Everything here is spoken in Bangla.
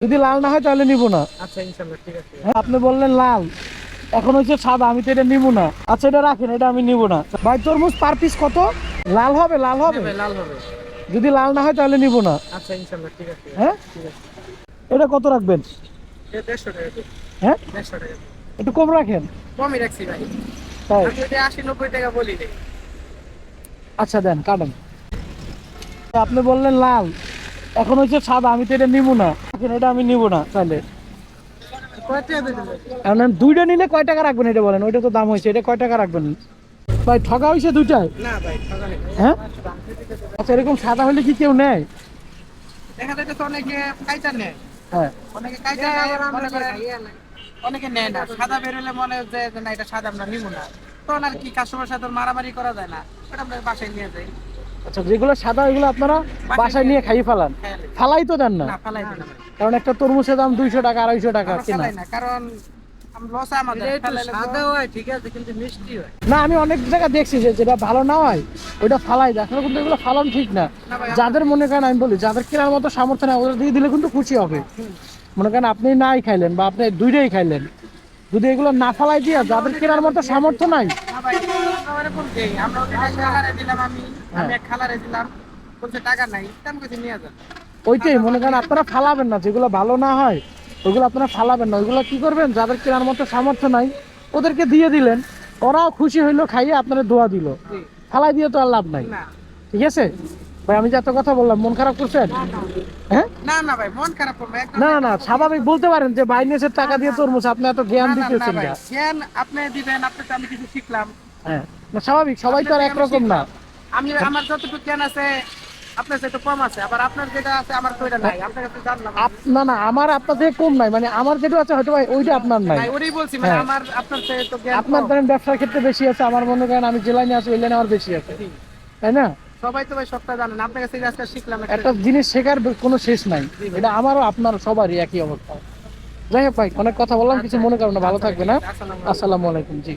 যদি লাল না হয় তাহলে নিব না। আচ্ছা ইনশাআল্লাহ ঠিক আছে। হ্যাঁ, আপনি বললেন লাল, এখন হচ্ছে সাদা, আমি তো এটা নিব না। আচ্ছা এটা রাখেন, এটা আমি নিব না। ভাই তরমুজ পার পিস কত? লাল হবে, লাল হবে? হ্যাঁ ভাই লাল হবে। যদি লাল না হয় তাহলে নিব না। আচ্ছা ইনশাআল্লাহ ঠিক আছে। হ্যাঁ, ঠিক আছে। এটা কত রাখবেন? এটা 150 টাকা। হ্যাঁ, 150 টাকা। একটু কম রাখেন। কমই রাখছি ভাই। তাই? আমি যদি 80 90 টাকা বলি নাই। আচ্ছা দেন, কাটেন। আপনি বললেন লাল, এখন হচ্ছে সাদা, আমি তো এটা নিব না। এখন এটা আমি নিব না তাহলে। কয় টাকা দিবেন ভাই? এখন দুইটা নিলে কয় টাকা রাখবেন এটা বলেন? ওইটা তো দাম হয়েছে, এটা কয় টাকা রাখবেন? ভাই ঠকা হয়েছে দুইটায়? না ভাই ঠকা নেই। হ্যাঁ, আচ্ছা এরকম সাদা হলে কি কেউ নেয়? দেখা যায় তো অনেকে কাইচা নেয়। হ্যাঁ, অনেকে কাইচা নেয়, মনে করে অনেকে নেয় না। সাদা বের হলে মনে হয় যে না এটা সাদা আমরা নিব না। তখন আর কি কাস্টমার সাথে মারামারি করা যায় না। ওটা আমরা বাসায় নিয়ে যাই। আচ্ছা যেগুলো সাদা ওইগুলো আপনারা বাসায় নিয়ে খাইয়ে ফেলান? ফালাই তো দেন না? না ফালাই দিই না ভাই। কারণ একটা তরমুজের দাম 200 টাকা 250 টাকা আমরা কিনা। ফালাই না, কারণ লস আমাদের। সাদা হয় ঠিক আছে কিন্তু মিষ্টি হয়। না, আমি অনেক জায়গা দেখছি যে যেটা ভালো না হয় ওইটা ফালাই দেয়। আসলে কিন্তু এগুলো ফালানো ঠিক না। না ভাই, যাদের মনে করেন, আমি বলি যাদের কেনার মতো সামর্থ্য নেই ওদের দিয়ে দিলে কিন্তু খুশি হবে। মনে করেন আপনি নাই খাইলেন বা আপনি দুইটাই খাইলেন, যদি এগুলো না ফালাই দিয়ে যাদের কেনার মতো সামর্থ্য নাই। না ভাই, আমরা এরকম দেই। আমরা ওটা খালারে দিলাম, আমি এক খালারে দিলাম, বলছে টাকা নাই, দাম কিছু নিয়ে যান। ওইটাই মনে করেন আপনারা ফালাবেন না, যেগুলো ভালো না হয় ওইগুলো আপনারা ফালাবেন না। ওইগুলো কি করবেন, যাদের কেনার মতো সামর্থ্য নাই ওদেরকে দিয়ে দিলেন, ওরাও খুশি হইলো খাইয়ে আপনারা দোয়া দিল। ফালাই দিয়ে তো আর লাভ নাই। না ঠিক আছে ভাই, আমি যে এত কথা বললাম মন খারাপ করছেন? হ্যাঁ, না না ভাই, মন খারাপ করবে একদম না না, স্বাভাবিক বলতে পারেন যে ভাই নিয়েছে টাকা দিয়ে তরমুজ, আপনি এত জ্ঞান না, না, না দিতেছেন ভাই, না। জ্ঞান আপনি দিবেন, আপনি তো আমি কিছু শিখলাম। হ্যাঁ, না স্বাভাবিক, সবাই তো আর একরকম না। আমি আমার যতটুকু জ্ঞান আছে আপনার সাথে কম আছে, আবার আপনার যেটা আছে আমার তো এটা নাই, আপনার কাছে জানলাম। না না, আমার আপনার থেকে কম নাই, মানে আমার যেটা আছে হয়তো ভাই ওইটা আপনার নাই। নাই ওটাই বলছি, মানে হ্যাঁ। আমার আপনার থেকে তো জ্ঞান আপনার কম। ধরেন ব্যবসার ক্ষেত্রে বেশি আছে, আমার মনে করেন আমি যে লাইনে আছি ওই লাইনে আমার বেশি আছে, তাই না? সবাই তো ভাই সবটা জানেন, আপনার কাছে আজকে শিখলাম একটা জিনিস শেখার কোনো শেষ নাই। এটা আমারও আপনার সবারই একই অবস্থা। যাই হোক ভাই, অনেক কথা বললাম, কিছু মনে করো না, ভালো থাকবে না। আসসালামু আসসালামু আলাইকুম। জি।